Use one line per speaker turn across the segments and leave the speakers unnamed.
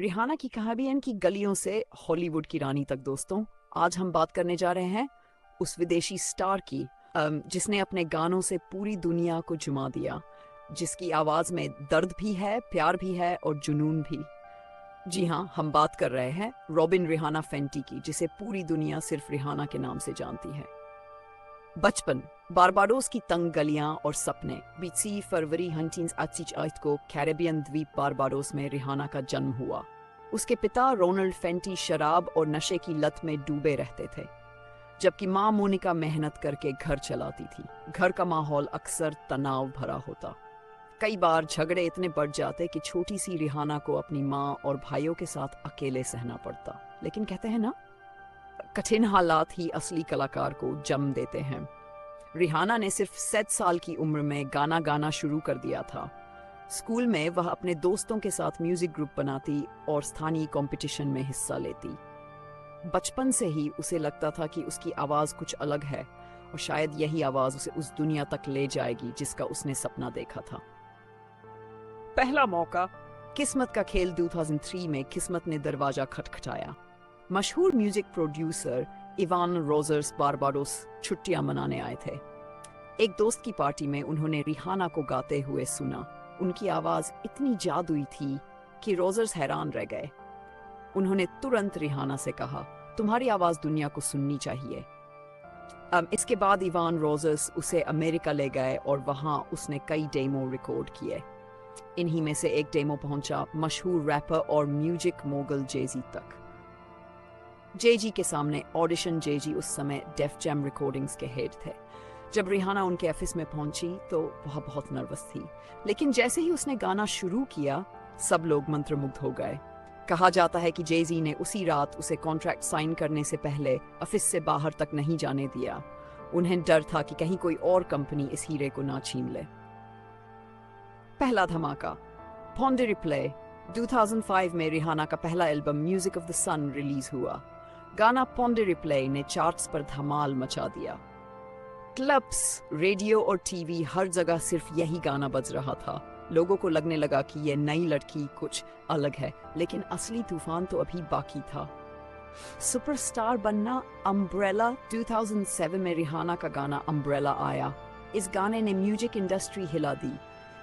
Rihanna की कहानियां की गलियों से हॉलीवुड की रानी तक दोस्तों, आज हम बात करने जा रहे हैं उस विदेशी स्टार की जिसने अपने गानों से पूरी दुनिया को जुमा दिया, जिसकी आवाज में दर्द भी है, प्यार भी है और जुनून भी। जी हाँ, हम बात कर रहे हैं रॉबिन रिहाना फेंटी की, जिसे पूरी दुनिया सिर्फ रिहाना के नाम से जानती है। बचपन, बारबाडोस की तंग गलियां और सपने। 20 फरवरी 1988 को कैरेबियन द्वीप बारबाडोस में रिहाना का जन्म हुआ। उसके पिता रोनाल्ड फेंटी शराब और नशे की लत में डूबे रहते थे, जबकि मां मोनिका मेहनत करके घर चलाती थी। घर का माहौल अक्सर तनाव भरा होता। कई बार झगड़े इतने बढ़ जाते कि छोटी सी रिहाना को अपनी मां और भाइयों के साथ अकेले सहना पड़ता। लेकिन कहते हैं ना, कठिन हालात ही असली कलाकार को जन्म देते हैं। रिहाना ने सिर्फ 7 साल की उम्र में गाना गाना शुरू कर दिया था। स्कूल में वह अपने दोस्तों के साथ म्यूजिक ग्रुप बनाती और स्थानीय कंपटीशन में हिस्सा लेती। बचपन से ही उसे लगता था कि उसकी आवाज कुछ अलग है और शायद यही आवाज उसे उस दुनिया तक ले जाएगी जिसका उसने सपना देखा था। पहला मौका, किस्मत का खेल 2003 में किस्मत ने दरवाजा खटखटाया। मशहूर music producer Ivan Rogers Barbados छुट्टियां मनाने आए थे। एक दोस्त की पार्टी में उन्होंने रिहाना को गाते हुए सुना। उनकी आवाज इतनी जादुई थी कि रोजर्स हैरान रह गए। उन्होंने तुरंत रिहाना से कहा, तुम्हारी आवाज दुनिया को सुननी चाहिए। इसके बाद इवान रोजर्स उसे अमेरिका ले गए और वहां उसने कई डेमो रिकॉर्ड किए। इन्हीं में से एक डेमो पहुंचा मशहूर रैपर और म्यूजिक मोगल जेजी तक। जेजी के सामने ऑडिशन। जेजी उस समय डेफ जैम रिकॉर्डिंग्स के हेड थे। जब रिहाना उनके ऑफिस में पहुंची तो वह बहुत नर्वस थी, लेकिन जैसे ही उसने गाना शुरू किया, सब लोग मंत्रमुग्ध हो गए। कहा जाता है कि जेजी ने उसी रात उसे कॉन्ट्रैक्ट साइन करने से पहले ऑफिस से बाहर तक नहीं जाने दिया। उन्हें डर था कि कहीं कोई और कंपनी इस हीरे को ना छीन ले। पहला धमाका, पॉन्डे रिप्ले। 2005 में रिहाना का पहला album music of the sun release हुआ। गाना पॉन्डे रिप्ले ने चार्ट्स पर धमाल मचा दिया। क्लब्स, रेडियो और टीवी हर जगह सिर्फ यही गाना बज रहा था। लोगों को लगने लगा कि यह नई लड़की कुछ अलग है, लेकिन असली तूफान तो अभी बाकी था। सुपरस्टार बनना, अम्ब्रेला। 2007 में रिहाना का गाना अम्ब्रेला आया। इस गाने ने म्यूजिक इंडस्ट्री हिला दी।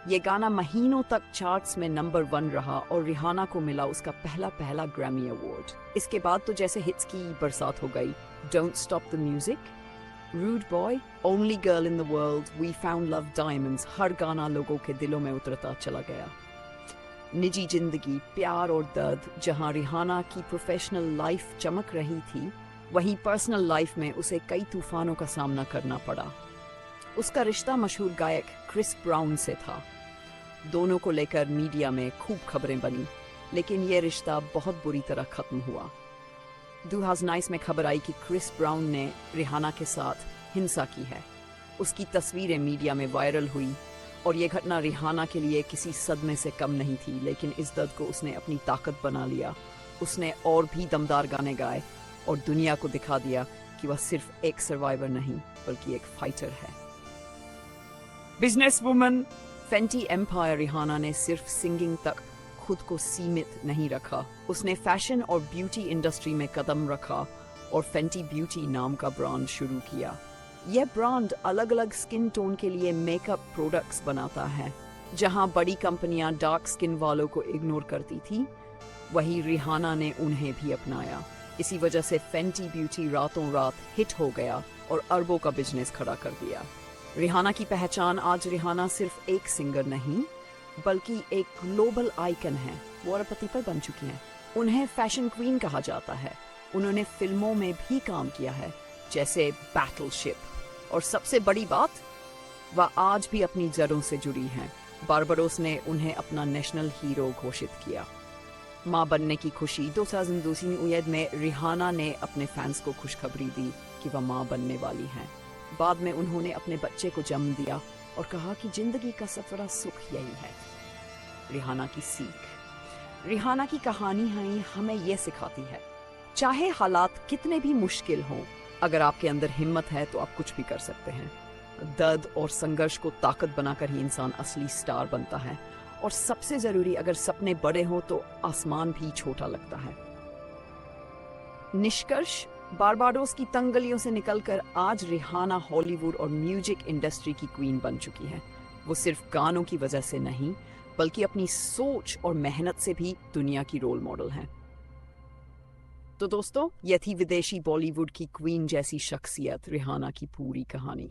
ये गाना महीनों तक चार्ट्स में नंबर 1 रहा और रिहाना को मिला उसका पहला ग्रैमी अवार्ड। इसके बाद तो जैसे हिट्स की बरसात हो गई। Don't stop the music, rude boy, only girl in the world, we found love diamonds, हर गाना लोगों के दिलों में उतरता चला गया। निजी जिंदगी, प्यार और दर्द। जहां रिहाना की प्रोफेशनल लाइफ चमक रही थी, वहीं पर्सनल लाइफ में उसे कई तूफानों का सामना करना पड़ा। उसका रिश्ता मशहूर गायक क्रिस ब्राउन से था। दोनों को लेकर मीडिया में खूब खबरें बनी, लेकिन यह रिश्ता बहुत बुरी तरह खत्म हुआ। 2009 में खबर आई कि क्रिस ब्राउन ने रिहाना के साथ हिंसा की है। उसकी तस्वीरें मीडिया में वायरल हुई और यह घटना रिहाना के लिए किसी सदमे से कम नहीं थी, लेकिन इस दर्द को उसने अपनी ताकत बना लिया। उसने और भी दमदार गाने गाए और दुनिया को दिखा दिया कि वह सिर्फ एक सर्वाइवर नहीं बल्कि एक फाइटर है। Business woman Fenty Empire. Rihanna ने सिर्फ सिंगिंग तक खुद को सीमित नहीं रखा। उसने फैशन और ब्यूटी इंडस्ट्री में कदम रखा और फेंटी ब्यूटी नाम का ब्रांड शुरू किया। यह ब्रांड अलग अलग स्किन टोन के लिए मेकअप प्रोडक्ट्स बनाता है। जहां बड़ी कंपनियां डार्क स्किन वालों को इग्नोर करती थी, वहीं रिहाना ने उन्हें भी अपनाया। इसी वजह से फेंटी ब्यूटी रातों रात हिट हो गया और अरबों का बिजनेस खड़ा कर दिया। रिहाना की पहचान आज रिहाना सिर्फ एक सिंगर नहीं बल्कि एक ग्लोबल आइकन है। वो अरबपति पर बन चुकी हैं। उन्हें फैशन क्वीन कहा जाता है। उन्होंने फिल्मों में भी काम किया है, जैसे बैटलशिप। और सबसे बड़ी बात, वह आज भी अपनी जड़ों से जुड़ी हैं। बारबाडोस ने उन्हें अपना नेशनल हीरो घोषित किया। मां बनने की खुशी। 2002 में रिहाना ने अपने फैंस को खुशखबरी दी कि वह मां बनने वाली हैं। बाद में उन्होंने अपने बच्चे को जन्म दिया और कहा कि जिंदगी का सबसे बड़ा सुख यही है। रिहाना की सीख। रिहाना की कहानी हमें यह सिखाती है, चाहे हालात कितने भी मुश्किल हों, अगर आपके अंदर हिम्मत है तो आप कुछ भी कर सकते हैं। दर्द और संघर्ष को ताकत बनाकर ही इंसान असली स्टार बनता है और सबसे जरूरी, अगर सपने बड़े हों तो आसमान भी छोटा लगता है। निष्कर्ष, बारबाडोस की तंग गलियों से निकलकर आज रिहाना हॉलीवुड और म्यूजिक इंडस्ट्री की क्वीन बन चुकी है। वो सिर्फ गानों की वजह से नहीं, बल्कि अपनी सोच और मेहनत से भी दुनिया की रोल मॉडल है। तो दोस्तों, ये थी विदेशी बॉलीवुड की क्वीन जैसी शख्सियत, रिहाना की पूरी कहानी।